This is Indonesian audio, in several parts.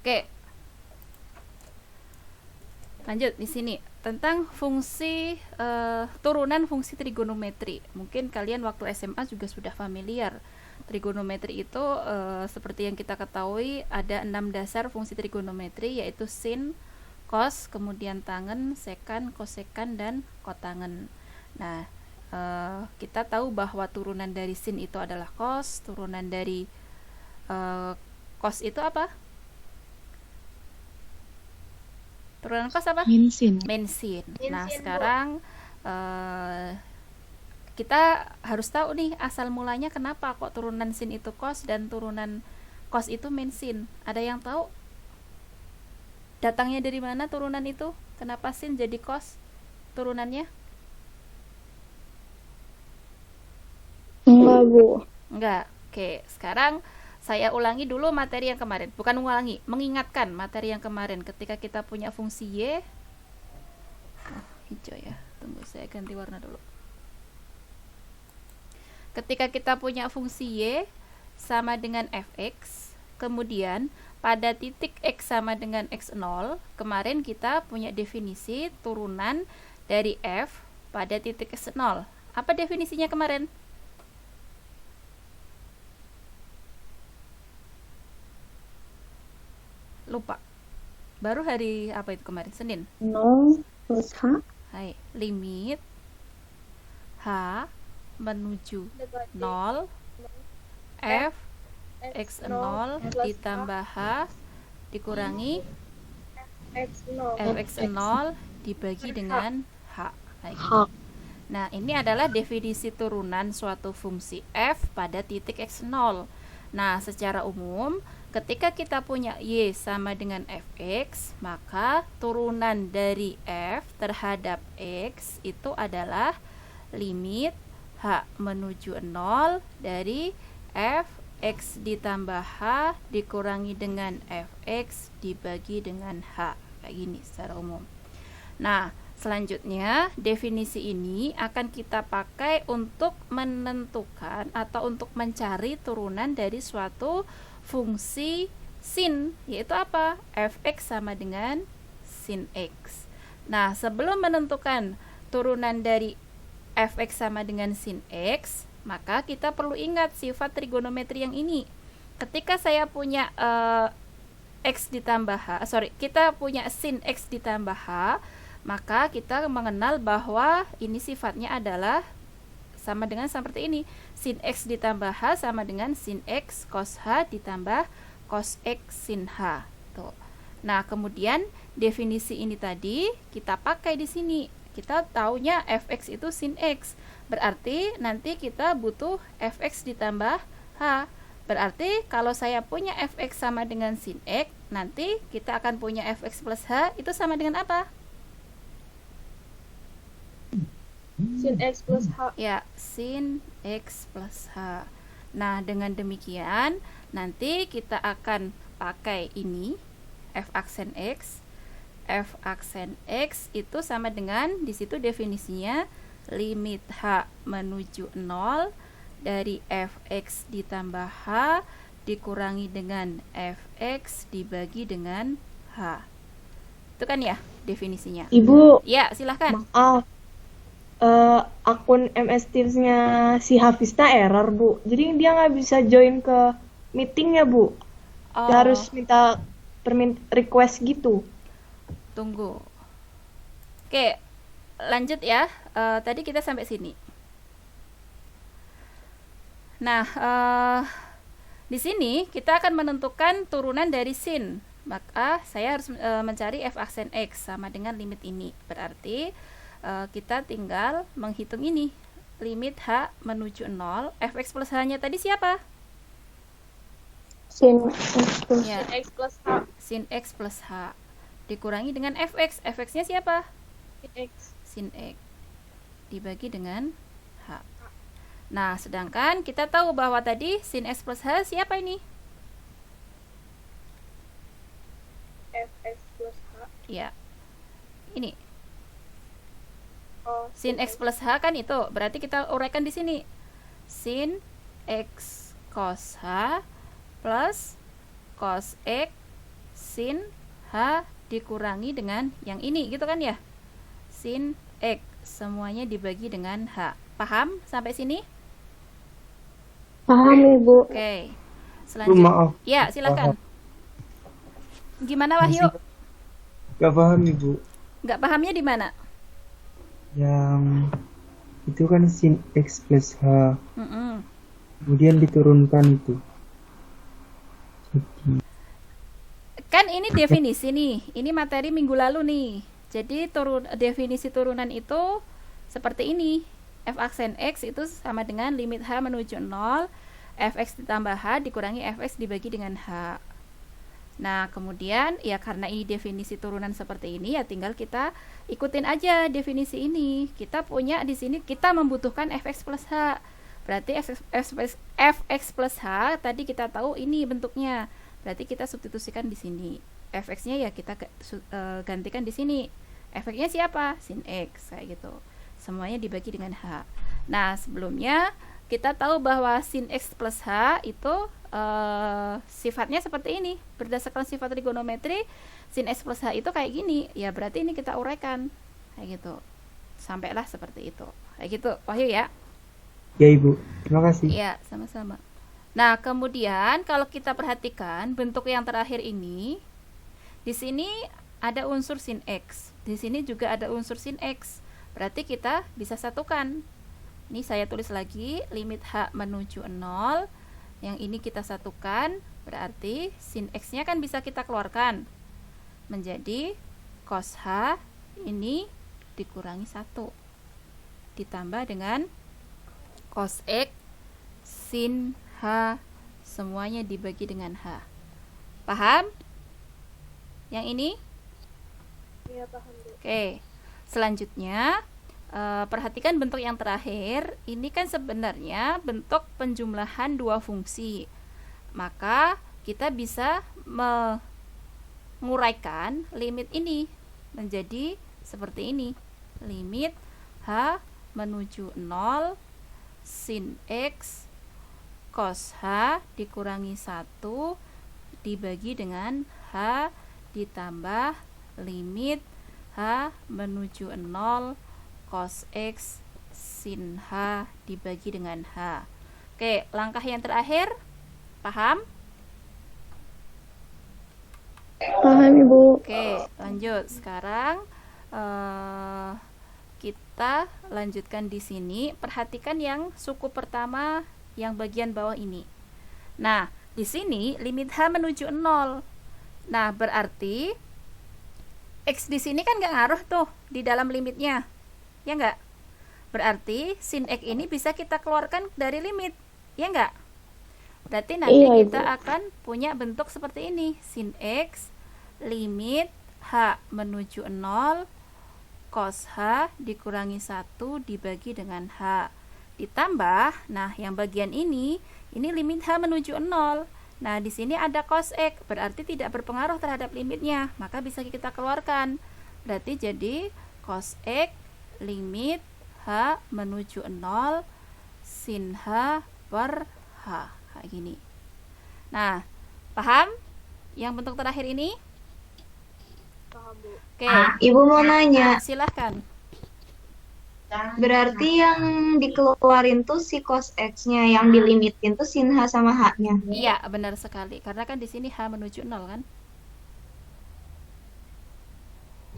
Oke, lanjut di sini tentang fungsi turunan fungsi trigonometri. Mungkin kalian waktu SMA juga sudah familiar. Trigonometri itu seperti yang kita ketahui ada 6 dasar fungsi trigonometri, yaitu sin, cos, kemudian tangen, sekan, kosekan, dan kotangen. Nah, kita tahu bahwa turunan dari sin itu adalah cos, turunan dari cos itu apa? Turunan cos apa? Minsin. Mensin. Nah, Mensin, Bu. sekarang kita harus tahu nih asal mulanya kenapa kok turunan sin itu cos dan turunan cos itu mensin. Ada yang tahu? Datangnya dari mana turunan itu? Kenapa sin jadi cos turunannya? Enggak, Bu. Enggak. Oke, sekarang saya ulangi dulu materi yang kemarin. Bukan mengulangi, mengingatkan materi yang kemarin. Ketika kita punya fungsi y, hijau ya. Tunggu saya ganti warna dulu. Ketika kita punya fungsi y sama dengan fx, kemudian pada titik x sama dengan x0, kemarin kita punya definisi turunan dari f pada titik x0. Apa definisinya kemarin? Lupa. Baru hari apa itu kemarin? Senin. 0 plus H. Hai, limit h menuju 0 f x0 ditambah h dikurangi X0. fx0 dibagi dengan h. Kayak H. gitu. Nah, ini adalah definisi turunan suatu fungsi f pada titik x0. Nah, secara umum, ketika kita punya y sama dengan fx, maka turunan dari f terhadap x itu adalah limit h menuju 0 dari f x ditambah h dikurangi dengan fx dibagi dengan h. Kayak gini secara umum. Nah, selanjutnya definisi ini akan kita pakai untuk menentukan atau untuk mencari turunan dari suatu fungsi sin, yaitu apa? Fx sama dengan sin x. Nah, sebelum menentukan turunan dari fx sama dengan sin x, maka kita perlu ingat sifat trigonometri yang ini. Ketika saya punya x ditambah h, kita punya sin x ditambah h, maka kita mengenal bahwa ini sifatnya adalah sama dengan seperti ini. Sin x ditambah h sama dengan sin x cos h ditambah cos x sin h. Tuh. Nah, kemudian definisi ini tadi kita pakai di sini. Kita taunya fx itu sin x. Berarti nanti kita butuh fx ditambah h. Berarti kalau saya punya fx sama dengan sin x, nanti kita akan punya fx plus h itu sama dengan apa? Sin X plus H. Ya, sin x plus h. Nah, dengan demikian nanti kita akan pakai ini f aksen x. F aksen x itu sama dengan, di situ definisinya limit h menuju 0 dari fx ditambah h dikurangi dengan fx dibagi dengan h. Itu kan ya definisinya. Ibu, Ya, silahkan. maaf. Akun MS Teams-nya si Hafista error, Bu. Jadi dia nggak bisa join ke meeting ya, Bu. Dia harus minta request gitu. Tunggu. Oke, lanjut ya. Tadi kita sampai sini. Nah, di sini kita akan menentukan turunan dari sin. Maka saya harus mencari f aksen x sama dengan limit ini. Berarti kita tinggal menghitung ini. Limit h menuju 0. Fx plus h-nya tadi siapa? Sin X plus Ya, X plus H. sin x plus h. Dikurangi dengan fx. Fx-nya siapa? Sin X. Sin x. Dibagi dengan h. Nah, sedangkan kita tahu bahwa tadi sin x plus h siapa ini? Fx plus H. Ya. Ini. Oh, Sin x plus h kan itu. Berarti kita uraikan di sini. Sin x cos h plus cos x sin H dikurangi dengan yang ini gitu kan ya, sin X semuanya dibagi dengan H. Paham sampai sini? Paham Ibu. Oke, Bu, selanjutnya maaf. ya silakan. Gimana Wahyu? Gak paham Ibu. Nggak pahamnya di mana? Yang itu kan sin X plus H. Mm-mm. Kemudian diturunkan itu. Jadi, Kan ini definisi nih, ini materi minggu lalu nih. Jadi definisi turunan itu seperti ini. F aksen X itu sama dengan limit H menuju 0, Fx ditambah H dikurangi Fx dibagi dengan H. Nah, kemudian ya karena ini definisi turunan seperti ini, ya tinggal kita ikutin aja definisi ini. Kita punya di sini, kita membutuhkan Fx plus H. Berarti Fx plus H tadi kita tahu ini bentuknya. Berarti kita substitusikan di sini. Fx-nya ya kita gantikan di sini. Fx-nya siapa? Sin X kayak gitu. Semuanya dibagi dengan H. Nah, sebelumnya kita tahu bahwa sin X plus H itu sifatnya seperti ini. Berdasarkan sifat trigonometri, sin X plus H itu kayak gini. Ya berarti ini kita uraikan kayak gitu. Sampailah seperti itu. Kayak gitu, Wahyu ya. ya Ibu, terima kasih. Iya, sama-sama. Nah, kemudian kalau kita perhatikan bentuk yang terakhir ini, di sini ada unsur sin X. Di sini juga ada unsur sin X. Berarti kita bisa satukan. Ini saya tulis lagi, limit H menuju 0. Yang ini kita satukan, berarti sin X-nya kan bisa kita keluarkan. Menjadi cos H ini dikurangi 1. Ditambah dengan cos X sin H semuanya dibagi dengan H. Paham? Yang ini? Iya, paham Bu. Oke. Selanjutnya perhatikan bentuk yang terakhir. Ini kan sebenarnya bentuk penjumlahan dua fungsi. Maka kita bisa menguraikan limit ini menjadi seperti ini. Limit H menuju 0 sin X cos H dikurangi 1 dibagi dengan H ditambah limit H menuju 0 cos X sin H dibagi dengan H. Oke, langkah yang terakhir paham? Paham Ibu. Oke, lanjut. Sekarang kita lanjutkan di sini. Perhatikan yang suku pertama yang bagian bawah ini. Nah, di sini limit H menuju 0. Nah, berarti X di sini kan nggak ngaruh tuh di dalam limitnya. Ya nggak? Berarti sin X ini bisa kita keluarkan dari limit. Ya nggak? Berarti nanti Iya, kita Ibu. akan punya bentuk seperti ini. Sin X limit H menuju 0 cos H dikurangi 1 dibagi dengan H. Ditambah, nah yang bagian ini limit H menuju 0. Nah, di sini ada cos X, berarti tidak berpengaruh terhadap limitnya, maka bisa kita keluarkan. Berarti jadi cos X limit H menuju 0 sin H per H. Kayak gini. Nah, paham yang bentuk terakhir ini? Paham Bu. Oke, Ibu mau nanya, silahkan. berarti yang dikeluarin tuh si cos X-nya, yang dilimitin tuh sin H sama H-nya. Iya, benar sekali. Karena kan di sini H menuju 0 kan?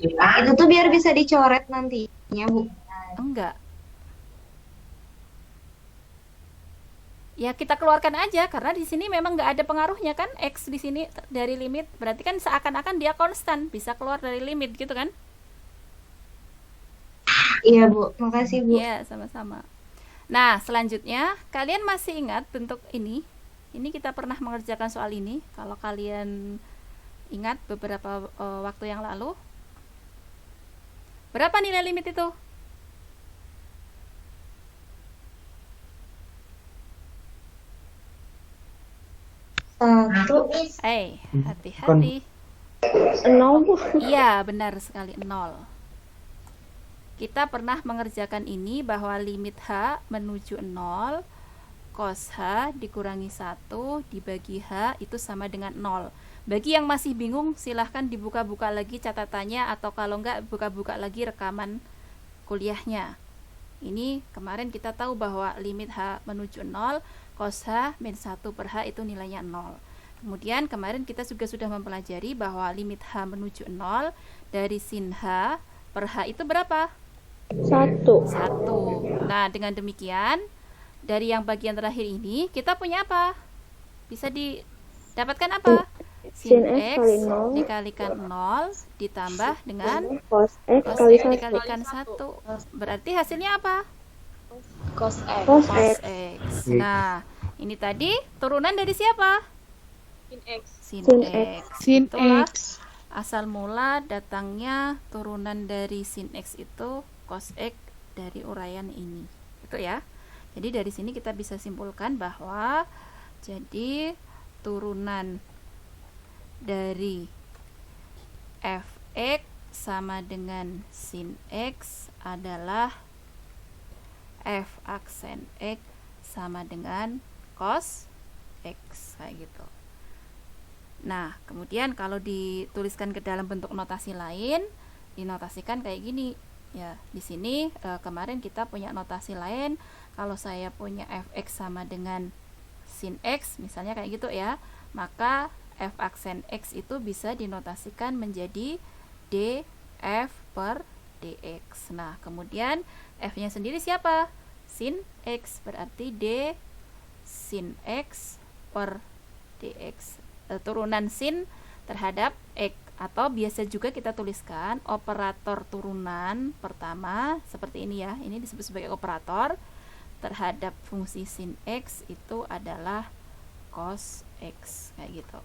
Itu tuh biar bisa dicoret nantinya, Bu. Enggak. Ya kita keluarkan aja karena di sini memang nggak ada pengaruhnya kan X di sini dari limit. Berarti kan seakan-akan dia konstan, bisa keluar dari limit gitu kan? Iya, Bu. Makasih, Bu. Iya, sama-sama. Nah, selanjutnya kalian masih ingat bentuk ini? Ini kita pernah mengerjakan soal ini. Kalau kalian ingat beberapa waktu yang lalu. Berapa nilai limit itu? Satu. Hati-hati. 0 Bu. Iya, benar sekali 0. Kita pernah mengerjakan ini bahwa limit H menuju 0 cos H dikurangi 1 dibagi H itu sama dengan 0. Bagi yang masih bingung, silahkan dibuka-buka lagi catatannya, atau kalau enggak, buka-buka lagi rekaman kuliahnya. Ini kemarin kita tahu bahwa limit H menuju 0, cos H min 1 per H itu nilainya 0. Kemudian kemarin kita juga sudah mempelajari bahwa limit H menuju 0 dari sin H per H itu berapa? 1. 1. Nah, dengan demikian, dari yang bagian terakhir ini, kita punya apa? Bisa didapatkan apa? Sin Sin X X kali 0 dikalikan 0 ditambah dengan cos X cos kali X 1. dikalikan 1. Berarti hasilnya apa? Cos Cos X. X. Nah, ini tadi turunan dari siapa? Sin Sin X. Sin Itulah X. asal mula datangnya turunan dari sin X itu cos X dari uraian ini. Itu ya. Jadi dari sini kita bisa simpulkan bahwa jadi turunan dari fx sama dengan sin X adalah f aksen X sama dengan cos X, kayak gitu. Nah, kemudian kalau dituliskan ke dalam bentuk notasi lain, dinotasikan kayak gini. Ya, di sini kemarin kita punya notasi lain. Kalau saya punya fx sama dengan sin X, misalnya kayak gitu ya, maka f aksen X itu bisa dinotasikan menjadi df per dx. Nah, kemudian f-nya sendiri siapa? Sin X, berarti d sin X per dx. Turunan sin terhadap X, atau biasa juga kita tuliskan operator turunan pertama seperti ini ya. Ini disebut sebagai operator terhadap fungsi sin X itu adalah cos X, kayak gitu.